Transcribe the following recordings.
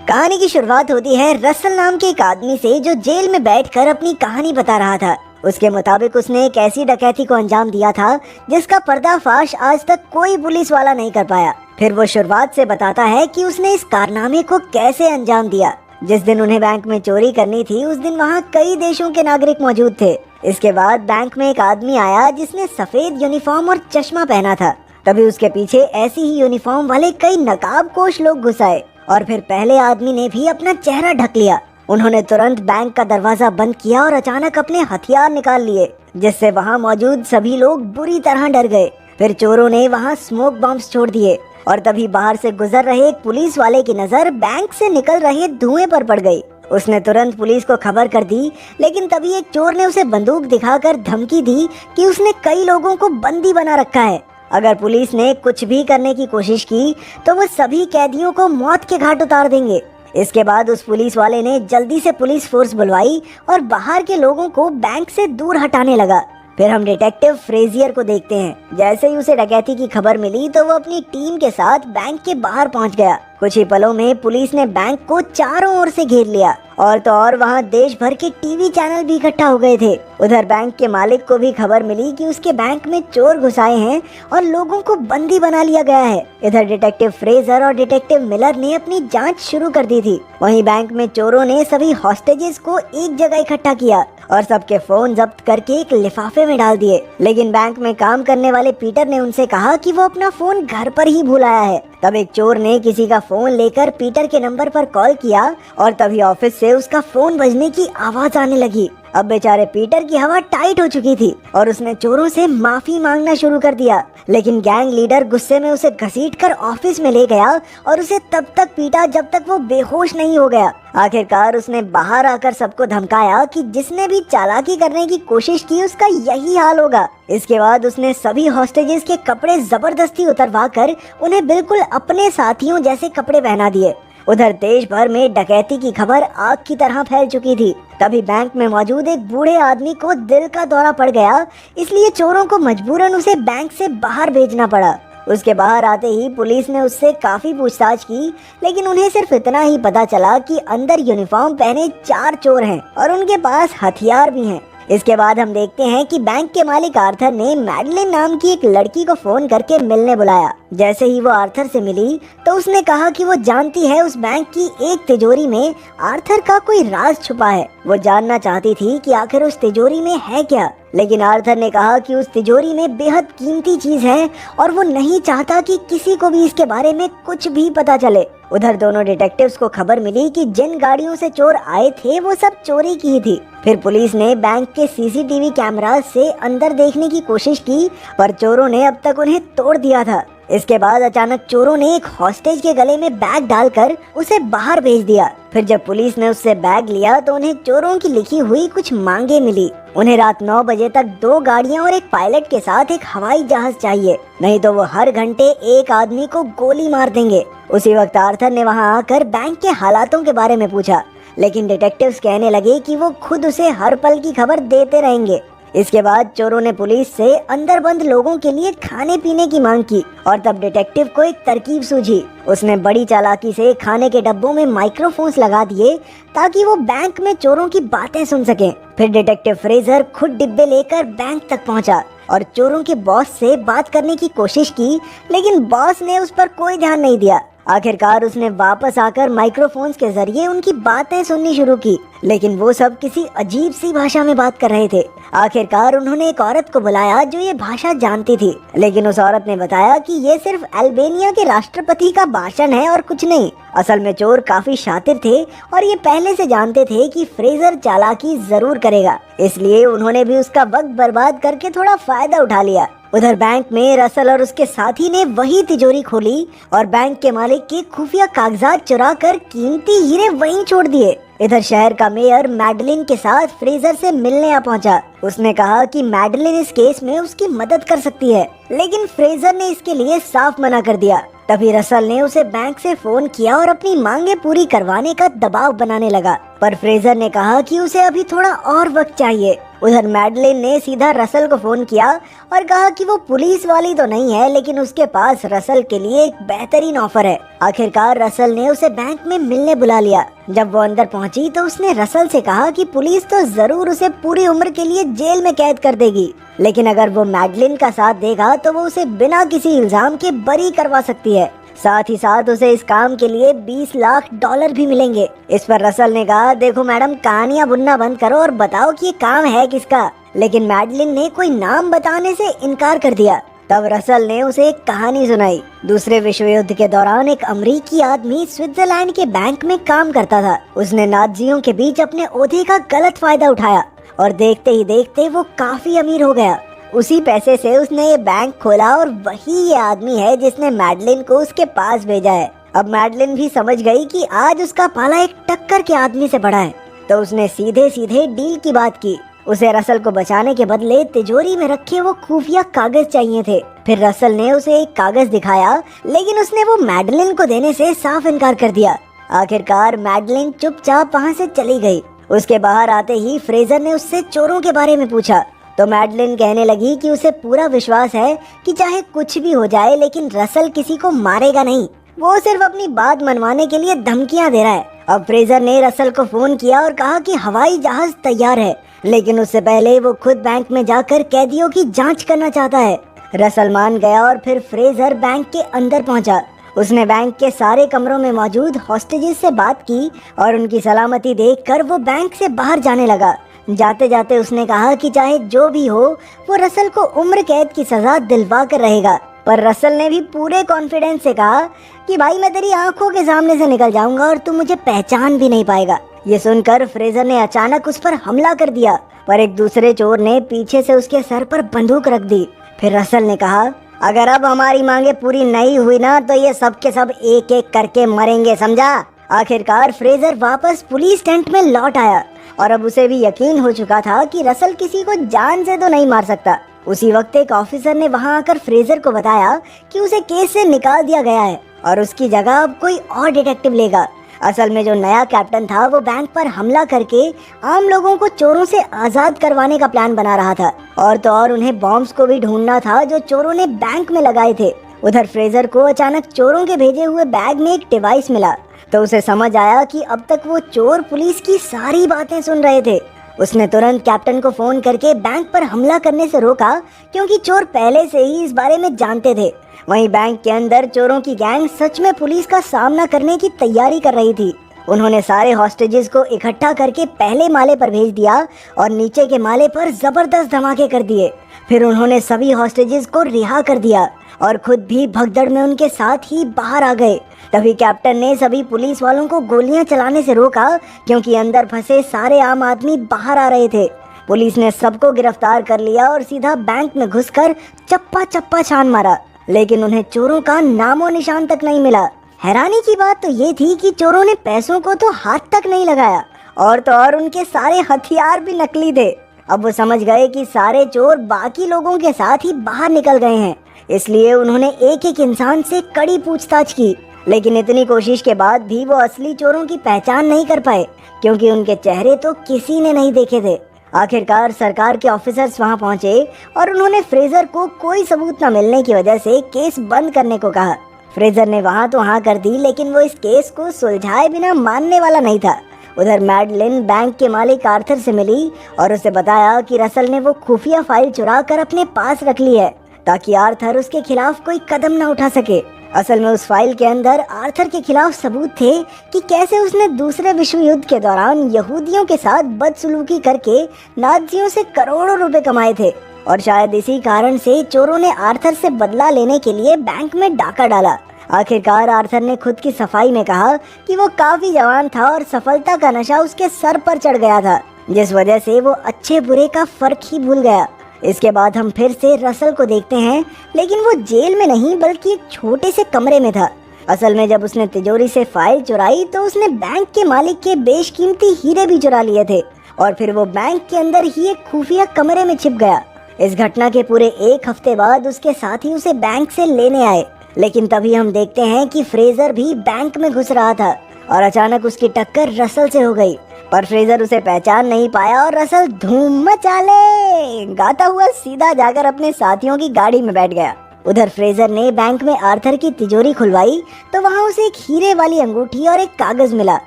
कहानी की शुरुआत होती है रसल नाम के एक आदमी से जो जेल में बैठकर अपनी कहानी बता रहा था। उसके मुताबिक उसने एक ऐसी डकैती को अंजाम दिया था जिसका पर्दाफाश आज तक कोई पुलिस वाला नहीं कर पाया। फिर वो शुरुआत से बताता है कि उसने इस कारनामे को कैसे अंजाम दिया। जिस दिन उन्हें बैंक में चोरी करनी थी उस दिन वहाँ कई देशों के नागरिक मौजूद थे। इसके बाद बैंक में एक आदमी आया जिसने सफेद यूनिफॉर्म और चश्मा पहना था। तभी उसके पीछे ऐसी ही यूनिफॉर्म वाले कई नकाबपोश लोग घुस आए और फिर पहले आदमी ने भी अपना चेहरा ढक लिया। उन्होंने तुरंत बैंक का दरवाजा बंद किया और अचानक अपने हथियार निकाल लिए, जिससे वहां मौजूद सभी लोग बुरी तरह डर गए। फिर चोरों ने वहां स्मोक बॉम्ब्स छोड़ दिए और तभी बाहर से गुजर रहे एक पुलिस वाले की नजर बैंक से निकल रहे धुएं पर पड़ गई। उसने तुरंत पुलिस को खबर कर दी, लेकिन तभी एक चोर ने उसे बंदूक दिखाकर धमकी दी कि उसने कई लोगों को बंदी बना रखा है। अगर पुलिस ने कुछ भी करने की कोशिश की तो वो सभी कैदियों को मौत के घाट उतार देंगे। इसके बाद उस पुलिस वाले ने जल्दी से पुलिस फोर्स बुलवाई और बाहर के लोगों को बैंक से दूर हटाने लगा। फिर हम डिटेक्टिव फ्रेजियर को देखते हैं। जैसे ही उसे डकैती की खबर मिली तो वो अपनी टीम के साथ बैंक के बाहर पहुंच गया। कुछ ही पलों में पुलिस ने बैंक को चारों ओर से घेर लिया और तो और वहाँ देश भर के टीवी चैनल भी इकट्ठा हो गए थे। उधर बैंक के मालिक को भी खबर मिली कि उसके बैंक में चोर घुस आए हैं और लोगों को बंदी बना लिया गया है। इधर डिटेक्टिव फ्रेजर और डिटेक्टिव मिलर ने अपनी जांच शुरू कर दी थी। वहीं बैंक में चोरों ने सभी हॉस्टेजेस को एक जगह इकट्ठा किया और सबके फोन जब्त करके एक लिफाफे में डाल दिए। लेकिन बैंक में काम करने वाले पीटर ने उनसे कहा कि वो अपना फोन घर पर ही भूल आया है। तब एक चोर ने किसी का फोन लेकर पीटर के नंबर पर कॉल किया और तभी ऑफिस से उसका फोन बजने की आवाज आने लगी। अब बेचारे पीटर की हवा टाइट हो चुकी थी और उसने चोरों से माफी मांगना शुरू कर दिया। लेकिन गैंग लीडर गुस्से में उसे घसीटकर ऑफिस में ले गया और उसे तब तक पीटा जब तक वो बेहोश नहीं हो गया। आखिरकार उसने बाहर आकर सबको धमकाया कि जिसने भी चालाकी करने की कोशिश की उसका यही हाल होगा। इसके बाद उसने सभी हॉस्टेजेस के कपड़े जबरदस्ती उतरवा कर उन्हें बिल्कुल अपने साथियों जैसे कपड़े पहना दिए। उधर देश भर में डकैती की खबर आग की तरह फैल चुकी थी। तभी बैंक में मौजूद एक बूढ़े आदमी को दिल का दौरा पड़ गया, इसलिए चोरों को मजबूरन उसे बैंक से बाहर भेजना पड़ा। उसके बाहर आते ही पुलिस ने उससे काफी पूछताछ की, लेकिन उन्हें सिर्फ इतना ही पता चला कि अंदर यूनिफॉर्म पहने 4 चोर हैं और उनके पास हथियार भी हैं। इसके बाद हम देखते हैं कि बैंक के मालिक आर्थर ने मैडलिन नाम की एक लड़की को फोन करके मिलने बुलाया। जैसे ही वो आर्थर से मिली तो उसने कहा कि वो जानती है उस बैंक की एक तिजोरी में आर्थर का कोई राज छुपा है। वो जानना चाहती थी कि आखिर उस तिजोरी में है क्या, लेकिन आर्थर ने कहा कि उस तिजोरी में बेहद कीमती चीज है और वो नहीं चाहता कि किसी को भी इसके बारे में कुछ भी पता चले। उधर दोनों डिटेक्टिव्स को खबर मिली कि जिन गाड़ियों से चोर आए थे वो सब चोरी की ही थी। फिर पुलिस ने बैंक के सीसीटीवी कैमरा से अंदर देखने की कोशिश की, पर चोरों ने अब तक उन्हें तोड़ दिया था। इसके बाद अचानक चोरों ने एक हॉस्टेज के गले में बैग डालकर उसे बाहर भेज दिया। फिर जब पुलिस ने उससे बैग लिया तो उन्हें चोरों की लिखी हुई कुछ मांगे मिली। उन्हें रात 9 बजे तक 2 गाड़ियां और एक पायलट के साथ एक हवाई जहाज चाहिए, नहीं तो वो हर घंटे एक आदमी को गोली मार देंगे। उसी वक्त आर्थर ने वहां आकर बैंक के हालातों के बारे में पूछा, लेकिन डिटेक्टिव्स कहने लगे कि वो खुद उसे हर पल की खबर देते रहेंगे। इसके बाद चोरों ने पुलिस से अंदर बंद लोगों के लिए खाने पीने की मांग की और तब डिटेक्टिव को एक तरकीब सूझी। उसने बड़ी चालाकी से खाने के डब्बों में माइक्रोफोन्स लगा दिए ताकि वो बैंक में चोरों की बातें सुन सकें। फिर डिटेक्टिव फ्रेजर खुद डिब्बे लेकर बैंक तक पहुंचा और चोरों के बॉस से बात करने की कोशिश की, लेकिन बॉस ने उस पर कोई ध्यान नहीं दिया। आखिरकार उसने वापस आकर माइक्रोफोन्स के जरिए उनकी बातें सुननी शुरू की, लेकिन वो सब किसी अजीब सी भाषा में बात कर रहे थे। आखिरकार उन्होंने एक औरत को बुलाया जो ये भाषा जानती थी, लेकिन उस औरत ने बताया कि ये सिर्फ अल्बानिया के राष्ट्रपति का भाषण है और कुछ नहीं। असल में चोर काफी शातिर थे और ये पहले से जानते थे कि फ्रेजर चालाकी जरूर करेगा, इसलिए उन्होंने भी उसका वक्त बर्बाद करके थोड़ा फायदा उठा लिया। उधर बैंक में रसल और उसके साथी ने वही तिजोरी खोली और बैंक के मालिक के खुफिया कागजात चुरा कर कीमती हीरे वहीं छोड़ दिए। इधर शहर का मेयर मैडलिन के साथ फ्रेजर से मिलने आ पहुंचा। उसने कहा कि मैडलिन इस केस में उसकी मदद कर सकती है, लेकिन फ्रेजर ने इसके लिए साफ मना कर दिया। तभी रसल ने उसे बैंक से फोन किया और अपनी मांगे पूरी करवाने का दबाव बनाने लगा, पर फ्रेजर ने कहा कि उसे अभी थोड़ा और वक्त चाहिए उधर मैडलिन ने सीधा रसल को फोन किया और कहा कि वो पुलिस वाली तो नहीं है, लेकिन उसके पास रसल के लिए एक बेहतरीन ऑफर है। आखिरकार रसल ने उसे बैंक में मिलने बुला लिया। जब वो अंदर पहुंची तो उसने रसल से कहा कि पुलिस तो जरूर उसे पूरी उम्र के लिए जेल में कैद कर देगी, लेकिन अगर वो मैडलिन का साथ देगा तो वो उसे बिना किसी इल्जाम के बरी करवा सकती है। साथ ही साथ उसे इस काम के लिए $20 लाख भी मिलेंगे। इस पर रसल ने कहा, देखो मैडम, कहानियां बुनना बंद करो और बताओ कि ये काम है किसका। लेकिन मैडलिन ने कोई नाम बताने से इनकार कर दिया। तब रसल ने उसे एक कहानी सुनाई। दूसरे विश्व युद्ध के दौरान एक अमेरिकी आदमी स्विट्जरलैंड के बैंक में काम करता था। उसने नाज़ियों के बीच अपने ओहदे का गलत फायदा उठाया और देखते ही देखते वो काफी अमीर हो गया। उसी पैसे से उसने ये बैंक खोला और वही ये आदमी है जिसने मैडलिन को उसके पास भेजा है। अब मैडलिन भी समझ गई कि आज उसका पाला एक टक्कर के आदमी से पड़ा है, तो उसने सीधे सीधे डील की बात की। उसे रसल को बचाने के बदले तिजोरी में रखे वो खुफिया कागज चाहिए थे। फिर रसल ने उसे एक कागज दिखाया, लेकिन उसने वो मैडलिन को देने से साफ इनकार कर दिया। आखिरकार मैडलिन चुपचाप वहाँ से चली गई। उसके बाहर आते ही फ्रेजर ने उससे चोरों के बारे में पूछा, तो मैडलिन कहने लगी कि उसे पूरा विश्वास है कि चाहे कुछ भी हो जाए लेकिन रसल किसी को मारेगा नहीं, वो सिर्फ अपनी बात मनवाने के लिए धमकियां दे रहा है। अब फ्रेजर ने रसल को फोन किया और कहा कि हवाई जहाज तैयार है, लेकिन उससे पहले वो खुद बैंक में जाकर कैदियों की जांच करना चाहता है। रसल मान गया और फिर फ्रेजर बैंक के अंदर पहुंचा। उसने बैंक के सारे कमरों में मौजूद हॉस्टेजेस से बात की और उनकी सलामती देखकर वो बैंक से बाहर जाने लगा। जाते जाते उसने कहा कि चाहे जो भी हो वो रसल को उम्र कैद की सजा दिलवा कर रहेगा। पर रसल ने भी पूरे कॉन्फिडेंस से कहा कि भाई, मैं तेरी आंखों के सामने से निकल जाऊंगा और तू मुझे पहचान भी नहीं पाएगा। ये सुनकर फ्रेजर ने अचानक उस पर हमला कर दिया, पर एक दूसरे चोर ने पीछे से उसके सर पर बंदूक रख दी। फिर रसल ने कहा, अगर अब हमारी मांगे पूरी नहीं हुई ना तो ये सब के सब एक एक करके मरेंगे, समझा। आखिरकार फ्रेजर वापस पुलिस टेंट में लौट आया और अब उसे भी यकीन हो चुका था कि रसल किसी को जान से तो नहीं मार सकता। उसी वक्त एक ऑफिसर ने वहां आकर फ्रेजर को बताया कि उसे केस से निकाल दिया गया है और उसकी जगह अब कोई और डिटेक्टिव लेगा। असल में जो नया कैप्टन था वो बैंक पर हमला करके आम लोगों को चोरों से आजाद करवाने का प्लान बना रहा था, और तो और उन्हें बॉम्ब्स को भी ढूंढना था जो चोरों ने बैंक में लगाए थे। उधर फ्रेजर को अचानक चोरों के भेजे हुए बैग में एक डिवाइस मिला, तो उसे समझ आया कि अब तक वो चोर पुलिस की सारी बातें सुन रहे थे। उसने तुरंत कैप्टन को फोन करके बैंक पर हमला करने से रोका, क्योंकि चोर पहले से ही इस बारे में जानते थे। वहीं बैंक के अंदर चोरों की गैंग सच में पुलिस का सामना करने की तैयारी कर रही थी। उन्होंने सारे हॉस्टेजेस को इकट्ठा करके पहले माले पर भेज दिया और नीचे के माले पर जबरदस्त धमाके कर दिए। फिर उन्होंने सभी हॉस्टेजेस को रिहा कर दिया और खुद भी भगदड़ में उनके साथ ही बाहर आ गए। तभी कैप्टन ने सभी पुलिस वालों को गोलियां चलाने से रोका, क्योंकि अंदर फंसे सारे आम आदमी बाहर आ रहे थे। पुलिस ने सबको गिरफ्तार कर लिया और सीधा बैंक में घुसकर चप्पा चप्पा छान मारा, लेकिन उन्हें चोरों का नामो निशान तक नहीं मिला। हैरानी की बात तो ये थी कि चोरों ने पैसों को तो हाथ तक नहीं लगाया, और तो और उनके सारे हथियार भी नकली थे। अब वो समझ गए कि सारे चोर बाकी लोगों के साथ ही बाहर निकल गए हैं, इसलिए उन्होंने एक एक इंसान से कड़ी पूछताछ की। लेकिन इतनी कोशिश के बाद भी वो असली चोरों की पहचान नहीं कर पाए, क्योंकि उनके चेहरे तो किसी ने नहीं देखे थे। आखिरकार सरकार के ऑफिसर्स वहां पहुंचे और उन्होंने फ्रेजर को कोई सबूत न मिलने की वजह से केस बंद करने को कहा। फ्रेजर ने वहां तो हाँ कर दी, लेकिन वो इस केस को सुलझाए बिना मानने वाला नहीं था। उधर मैडलिन बैंक के मालिक आर्थर से मिली और उसे बताया कि रसल ने वो खुफिया फाइल चुरा कर अपने पास रख ली है, ताकि आर्थर उसके खिलाफ कोई कदम न उठा सके। असल में उस फाइल के अंदर आर्थर के खिलाफ सबूत थे कि कैसे उसने दूसरे विश्व युद्ध के दौरान यहूदियों के साथ बदसलूकी करके नाज़ियों से करोड़ों रुपए कमाए थे, और शायद इसी कारण से चोरों ने आर्थर से बदला लेने के लिए बैंक में डाका डाला। आखिरकार आर्थर ने खुद की सफाई में कहा कि वो काफी जवान था और सफलता का नशा उसके सर पर चढ़ गया था, जिस वजह से वो अच्छे बुरे का फर्क ही भूल गया। इसके बाद हम फिर से रसल को देखते हैं, लेकिन वो जेल में नहीं बल्कि एक छोटे से कमरे में था। असल में जब उसने तिजोरी से फाइल चुराई तो उसने बैंक के मालिक के बेशकीमती हीरे भी चुरा लिए थे, और फिर वो बैंक के अंदर ही एक खुफिया कमरे में छिप गया। इस घटना के पूरे एक हफ्ते बाद उसके साथी उसे बैंक से लेने आए, लेकिन तभी हम देखते हैं कि फ्रेजर भी बैंक में घुस रहा था और अचानक उसकी टक्कर रसल से हो गई। पर फ्रेजर उसे पहचान नहीं पाया और रसल धूम मचा ले गाता हुआ सीधा जाकर अपने साथियों की गाड़ी में बैठ गया। उधर फ्रेजर ने बैंक में आर्थर की तिजोरी खुलवाई तो वहाँ उसे एक हीरे वाली अंगूठी और एक कागज मिला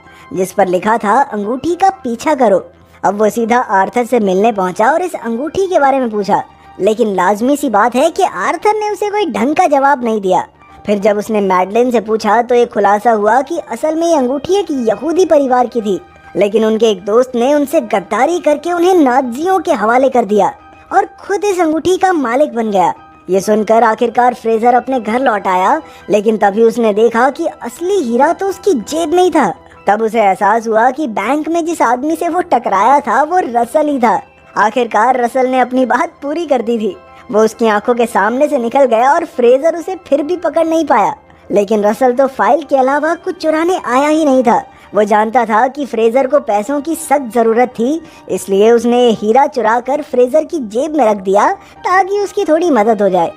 जिस पर लिखा था अंगूठी का पीछा करो। अब वो सीधा आर्थर से मिलने पहुंचा और इस अंगूठी के बारे में पूछा, लेकिन लाजमी सी बात है कि आर्थर ने उसे कोई ढंग का जवाब नहीं दिया। फिर जब उसने मैडलिन से पूछा तो ये खुलासा हुआ कि असल में ये अंगूठी एक यहूदी परिवार की थी, लेकिन उनके एक दोस्त ने उनसे गद्दारी करके उन्हें नाज़ियों के हवाले कर दिया और खुद इस अंगूठी का मालिक बन गया। ये सुनकर आखिरकार फ्रेजर अपने घर लौट आया, लेकिन तभी उसने देखा कि असली हीरा तो उसकी जेब में ही था। तब उसे एहसास हुआ कि बैंक में जिस आदमी से वो टकराया था वो रसल ही था। आखिरकार रसल ने अपनी बात पूरी कर दी थी। वो उसकी आंखों के सामने से निकल गया और फ्रेजर उसे फिर भी पकड़ नहीं पाया। लेकिन रसल तो फाइल के अलावा कुछ चुराने आया ही नहीं था। वो जानता था कि फ्रेजर को पैसों की सख्त जरूरत थी, इसलिए उसने हीरा चुरा कर फ्रेजर की जेब में रख दिया ताकि उसकी थोड़ी मदद हो जाए।